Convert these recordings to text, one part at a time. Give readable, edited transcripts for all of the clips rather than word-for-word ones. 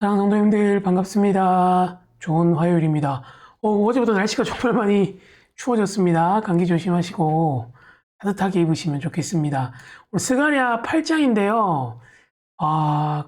사랑하는 성도님들 반갑습니다. 좋은 화요일입니다. 어제보다 날씨가 정말 많이 추워졌습니다. 감기 조심하시고 따뜻하게 입으시면 좋겠습니다. 오늘 스가랴 8장인데요.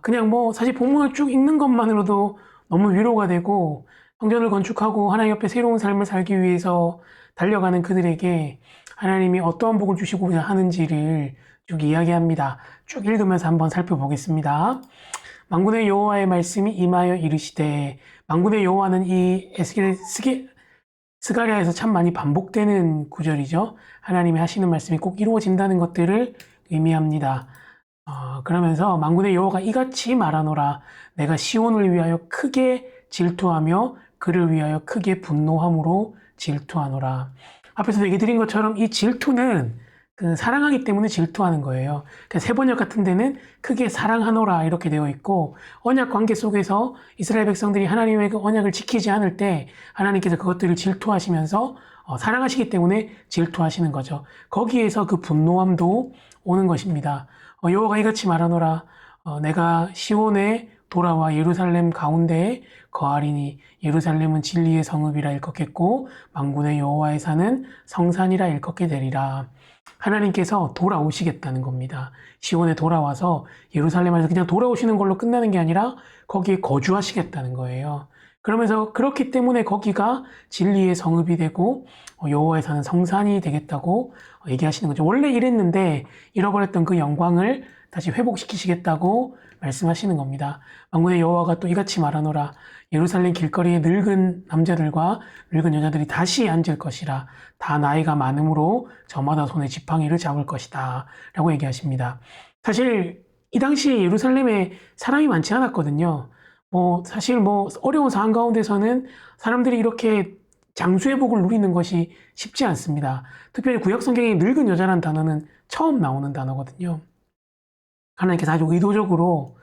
그냥 뭐 사실 본문을 쭉 읽는 것만으로도 너무 위로가 되고 성전을 건축하고 하나님 옆에 새로운 삶을 살기 위해서 달려가는 그들에게 하나님이 어떠한 복을 주시고자 하는지를 쭉 이야기합니다. 쭉 읽으면서 한번 살펴보겠습니다. 만군의 여호와의 말씀이 임하여 이르시되, 만군의 여호와는 이 스가랴에서 참 많이 반복되는 구절이죠. 하나님이 하시는 말씀이 꼭 이루어진다는 것들을 의미합니다. 그러면서 만군의 여호와가 이같이 말하노라. 내가 시온을 위하여 크게 질투하며 그를 위하여 크게 분노함으로 질투하노라. 앞에서 얘기 드린 것처럼 이 질투는 사랑하기 때문에 질투하는 거예요. 세번역 같은 데는 크게 사랑하노라 이렇게 되어 있고, 언약 관계 속에서 이스라엘 백성들이 하나님의 그 언약을 지키지 않을 때 하나님께서 그것들을 질투하시면서 사랑하시기 때문에 질투하시는 거죠. 거기에서 그 분노함도 오는 것입니다. 여호와가 이같이 말하노라. 내가 시온에 돌아와 예루살렘 가운데에 거하리니 예루살렘은 진리의 성읍이라 일컫겠고 만군의 여호와의 산은 성산이라 일컫게 되리라. 하나님께서 돌아오시겠다는 겁니다. 시온에 돌아와서 예루살렘에서 그냥 돌아오시는 걸로 끝나는 게 아니라 거기에 거주하시겠다는 거예요. 그러면서 그렇기 때문에 거기가 진리의 성읍이 되고 여호와의 사는 성산이 되겠다고 얘기하시는 거죠. 원래 이랬는데 잃어버렸던 그 영광을 다시 회복시키시겠다고 말씀하시는 겁니다. 만군의 여호와가 또 이같이 말하노라. 예루살렘 길거리에 늙은 남자들과 늙은 여자들이 다시 앉을 것이라. 다 나이가 많으므로 저마다 손에 지팡이를 잡을 것이다 라고 얘기하십니다. 사실 이 당시에 예루살렘에 사람이 많지 않았거든요. 사실 어려운 상황 가운데서는 사람들이 이렇게 장수의 복을 누리는 것이 쉽지 않습니다. 특별히 구약 성경에 늙은 여자라는 단어는 처음 나오는 단어거든요. 하나님께서 아주 의도적으로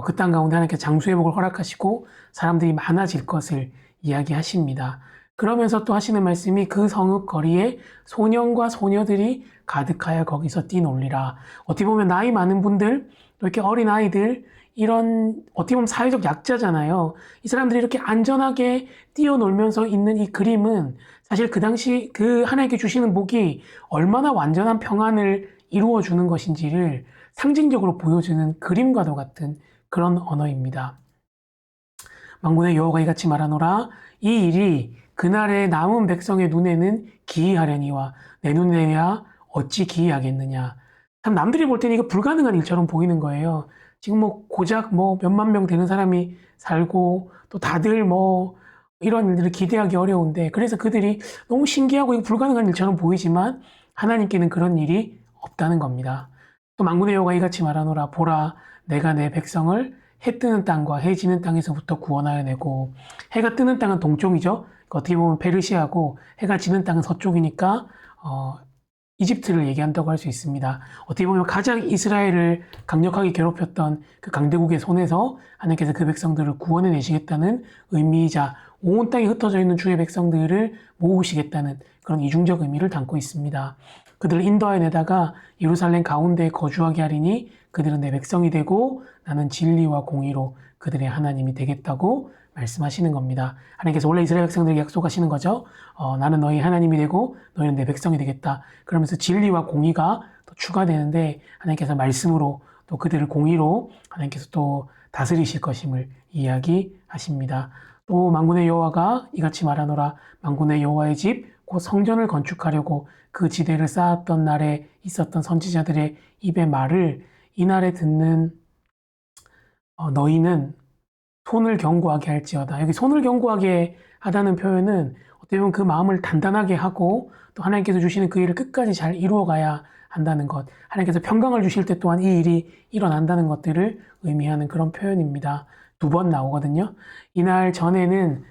그 땅 가운데 하나님께서 장수의 복을 허락하시고 사람들이 많아질 것을 이야기하십니다. 그러면서 또 하시는 말씀이 그 성읍 거리에 소년과 소녀들이 가득하여 거기서 뛰놀리라. 어떻게 보면 나이 많은 분들, 또 이렇게 어린 아이들, 이런 어떻게 보면 사회적 약자잖아요. 이 사람들이 이렇게 안전하게 뛰어놀면서 있는 이 그림은 사실 그 당시 그 하나님께 주시는 복이 얼마나 완전한 평안을 이루어 주는 것인지를 상징적으로 보여주는 그림과도 같은 그런 언어입니다. 만군의 여호와가 이같이 말하노라. 이 일이 그날의 남은 백성의 눈에는 기이하려니와 내 눈에야 어찌 기이하겠느냐. 참 남들이 볼 때는 이거 불가능한 일처럼 보이는 거예요. 지금 고작 몇만 명 되는 사람이 살고 또 다들 이런 일들을 기대하기 어려운데, 그래서 그들이 너무 신기하고 이거 불가능한 일처럼 보이지만 하나님께는 그런 일이 없다는 겁니다. 또 만군의 여호와가 이같이 말하노라. 보라, 내가 내 백성을 해 뜨는 땅과 해 지는 땅에서부터 구원하여 내고, 해가 뜨는 땅은 동쪽이죠. 어떻게 보면 페르시아고 해가 지는 땅은 서쪽이니까 이집트를 얘기한다고 할 수 있습니다. 어떻게 보면 가장 이스라엘을 강력하게 괴롭혔던 그 강대국의 손에서 하나님께서 그 백성들을 구원해 내시겠다는 의미이자 온 땅에 흩어져 있는 주의 백성들을 모으시겠다는 그런 이중적 의미를 담고 있습니다. 그들을 인도하여 내다가 예루살렘 가운데에 거주하게 하리니 그들은 내 백성이 되고 나는 진리와 공의로 그들의 하나님이 되겠다고 말씀하시는 겁니다. 하나님께서 원래 이스라엘 백성들에게 약속하시는 거죠. 나는 너희 하나님이 되고 너희는 내 백성이 되겠다. 그러면서 진리와 공의가 또 추가되는데 하나님께서 말씀으로 또 그들을 공의로 하나님께서 또 다스리실 것임을 이야기하십니다. 또 만군의 여호와가 이같이 말하노라. 만군의 여호와의 집 곧 성전을 건축하려고 그 지대를 쌓았던 날에 있었던 선지자들의 입의 말을 이날에 듣는 너희는 손을 견고하게 할지어다. 여기 손을 견고하게 하다는 표현은 어떻게 보면 그 마음을 단단하게 하고 또 하나님께서 주시는 그 일을 끝까지 잘 이루어가야 한다는 것, 하나님께서 평강을 주실 때 또한 이 일이 일어난다는 것들을 의미하는 그런 표현입니다. 2번 나오거든요. 이날 전에는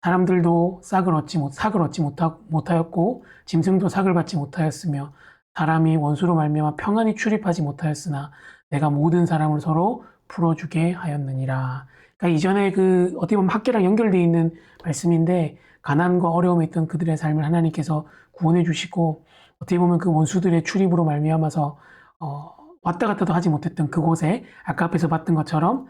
사람들도 삭을 얻지 못하였고 짐승도 삭을 받지 못하였으며 사람이 원수로 말미암아 평안히 출입하지 못하였으나 내가 모든 사람을 서로 풀어주게 하였느니라. 그러니까 이전에 어떻게 보면 학계랑 연결되어 있는 말씀인데, 가난과 어려움에 있던 그들의 삶을 하나님께서 구원해 주시고 어떻게 보면 그 원수들의 출입으로 말미암아서 왔다 갔다도 하지 못했던 그곳에 아까 앞에서 봤던 것처럼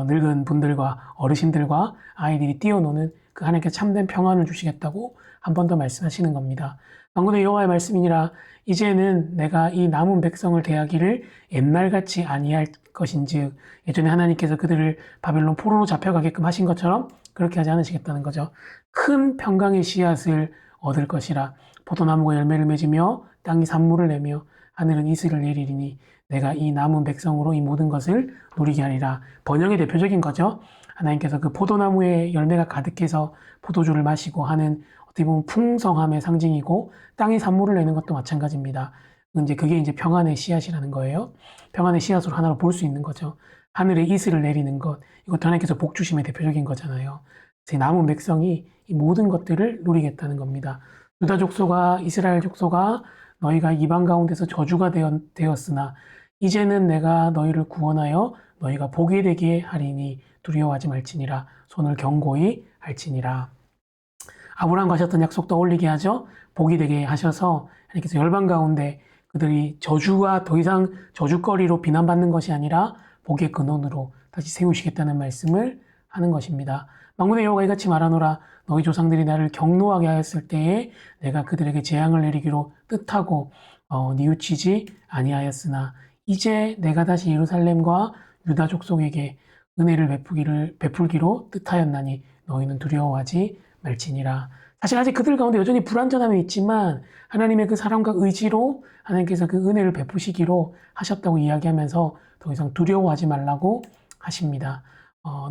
늙은 분들과 어르신들과 아이들이 뛰어노는 그 하나님께 참된 평안을 주시겠다고 한 번 더 말씀하시는 겁니다. 만군의 여호와의 말씀이니라. 이제는 내가 이 남은 백성을 대하기를 옛날같이 아니할 것인즉, 예전에 하나님께서 그들을 바벨론 포로로 잡혀가게끔 하신 것처럼 그렇게 하지 않으시겠다는 거죠. 큰 평강의 씨앗을 얻을 것이라. 포도나무가 열매를 맺으며 땅이 산물을 내며 하늘은 이슬을 내리리니 내가 이 남은 백성으로 이 모든 것을 누리게 하리라. 번영의 대표적인 거죠. 하나님께서 그 포도나무에 열매가 가득해서 포도주를 마시고 하는 어떻게 보면 풍성함의 상징이고, 땅이 산물을 내는 것도 마찬가지입니다. 이제 그게 이제 평안의 씨앗이라는 거예요. 평안의 씨앗으로 하나로 볼 수 있는 거죠. 하늘에 이슬을 내리는 것, 이것도 하나님께서 복 주심의 대표적인 거잖아요. 제 남은 백성이 이 모든 것들을 누리겠다는 겁니다. 유다 족속아, 이스라엘 족속아, 너희가 이방 가운데서 저주가 되었으나 이제는 내가 너희를 구원하여 너희가 복이 되게 하리니 두려워하지 말지니라. 손을 견고히 할지니라. 아브라함과 하셨던 약속 떠올리게 하죠. 복이 되게 하셔서 하나님께서 열방 가운데 그들이 저주가 더 이상 저주거리로 비난받는 것이 아니라 복의 근원으로 다시 세우시겠다는 말씀을 하는 것입니다. 만군의 여호와가 이같이 말하노라. 너희 조상들이 나를 경노하게 하였을 때에 내가 그들에게 재앙을 내리기로 뜻하고 뉘우치지 아니하였으나 이제 내가 다시 예루살렘과 유다 족속에게 은혜를 베풀기로 뜻하였나니 너희는 두려워하지 말지니라. 사실 아직 그들 가운데 여전히 불완전함이 있지만 하나님의 그 사랑과 의지로 하나님께서 그 은혜를 베푸시기로 하셨다고 이야기하면서 더 이상 두려워하지 말라고 하십니다.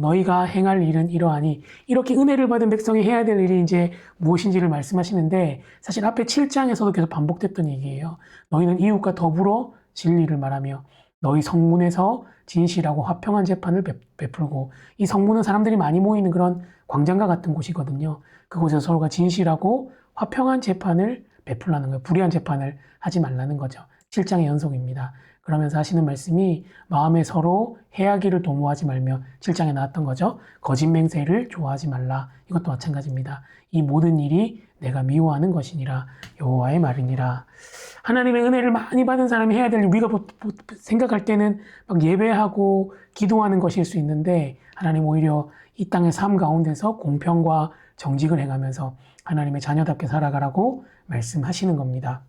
너희가 행할 일은 이러하니, 이렇게 은혜를 받은 백성이 해야 될 일이 이제 무엇인지를 말씀하시는데, 사실 앞에 7장에서도 계속 반복됐던 얘기예요. 너희는 이웃과 더불어 진리를 말하며 너희 성문에서 진실하고 화평한 재판을 베풀고, 이 성문은 사람들이 많이 모이는 그런 광장과 같은 곳이거든요. 그곳에서 서로가 진실하고 화평한 재판을 베풀라는 거예요. 불의한 재판을 하지 말라는 거죠. 7장의 연속입니다. 그러면서 하시는 말씀이 마음에 서로 해하기를 도모하지 말며, 7장에 나왔던 거죠. 거짓 맹세를 좋아하지 말라. 이것도 마찬가지입니다. 이 모든 일이 내가 미워하는 것이니라. 여호와의 말이니라. 하나님의 은혜를 많이 받은 사람이 해야 될 일, 우리가 생각할 때는 막 예배하고 기도하는 것일 수 있는데, 하나님 오히려 이 땅의 삶 가운데서 공평과 정직을 행하면서 하나님의 자녀답게 살아가라고 말씀하시는 겁니다.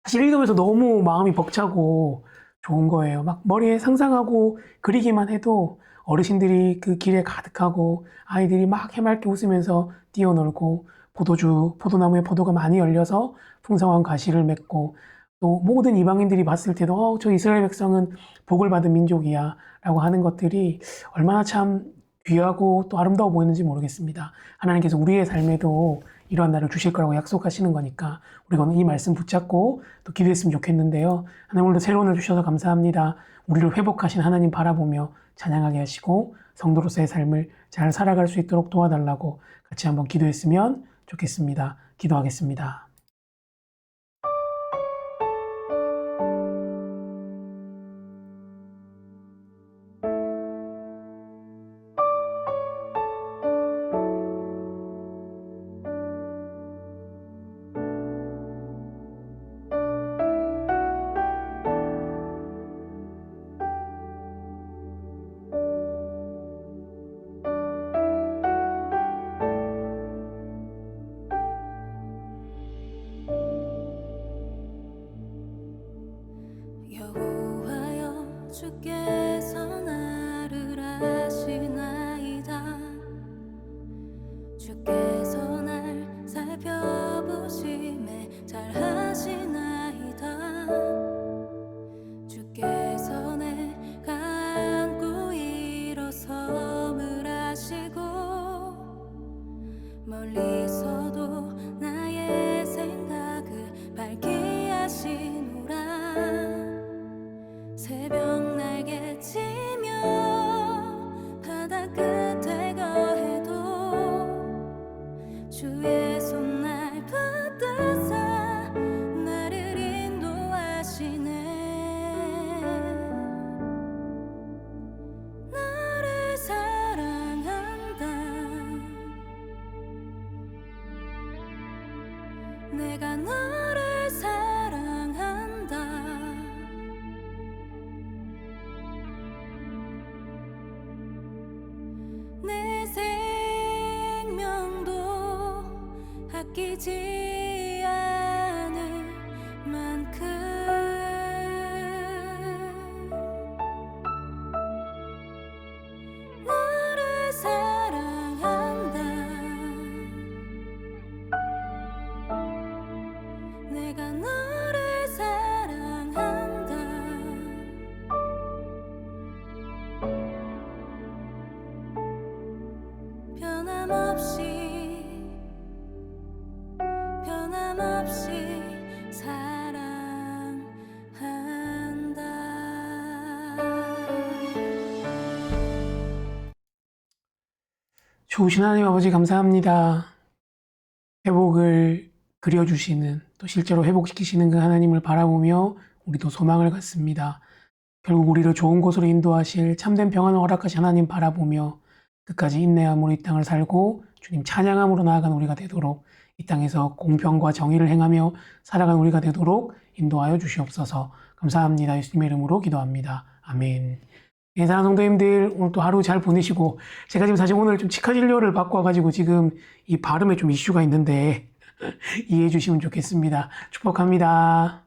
사실 읽으면서 너무 마음이 벅차고 좋은 거예요. 막 머리에 상상하고 그리기만 해도 어르신들이 그 길에 가득하고 아이들이 막 해맑게 웃으면서 뛰어놀고, 포도나무에 포도가 많이 열려서 풍성한 과실을 맺고, 또 모든 이방인들이 봤을 때도 저 이스라엘 백성은 복을 받은 민족이야 라고 하는 것들이 얼마나 참 귀하고 또 아름다워 보이는지 모르겠습니다. 하나님께서 우리의 삶에도 이러한 날을 주실 거라고 약속하시는 거니까 우리가 오늘 이 말씀 붙잡고 또 기도했으면 좋겠는데요. 하나님, 오늘도 새로운 날 주셔서 감사합니다. 우리를 회복하신 하나님 바라보며 찬양하게 하시고 성도로서의 삶을 잘 살아갈 수 있도록 도와달라고 같이 한번 기도했으면 좋겠습니다. 기도하겠습니다. 여호와여, 주께서 나를 아시나이다. 주께서 날 살펴보심에 잘하시나이다. 주께서 내가 안고 일어섬을 하시고 멀리서도 나의 생각을 밝게 하시노라. 새벽 날개치며 바다 끝에 거해도 주의 손 날 붙드사 나를 인도하시네. 나를 사랑한다. 내가 너를 사랑한다. 느끼지 않을 만큼 너를 사랑한다. 내가 너를 사랑한다. 변함없이 사랑한다. 좋으신 하나님 아버지 감사합니다. 회복을 그려주시는, 또 실제로 회복시키시는 그 하나님을 바라보며 우리도 소망을 갖습니다. 결국 우리를 좋은 곳으로 인도하실 참된 평안을 허락하신 하나님 바라보며 끝까지 인내함으로 이 땅을 살고 주님 찬양함으로 나아간 우리가 되도록, 이 땅에서 공평과 정의를 행하며 살아간 우리가 되도록 인도하여 주시옵소서. 감사합니다. 예수님의 이름으로 기도합니다. 아멘. 예, 사랑하는 성도님들, 오늘 또 하루 잘 보내시고, 제가 지금 사실 오늘 좀 치과 진료를 받고 와가지고 지금 이 발음에 좀 이슈가 있는데 이해해 주시면 좋겠습니다. 축복합니다.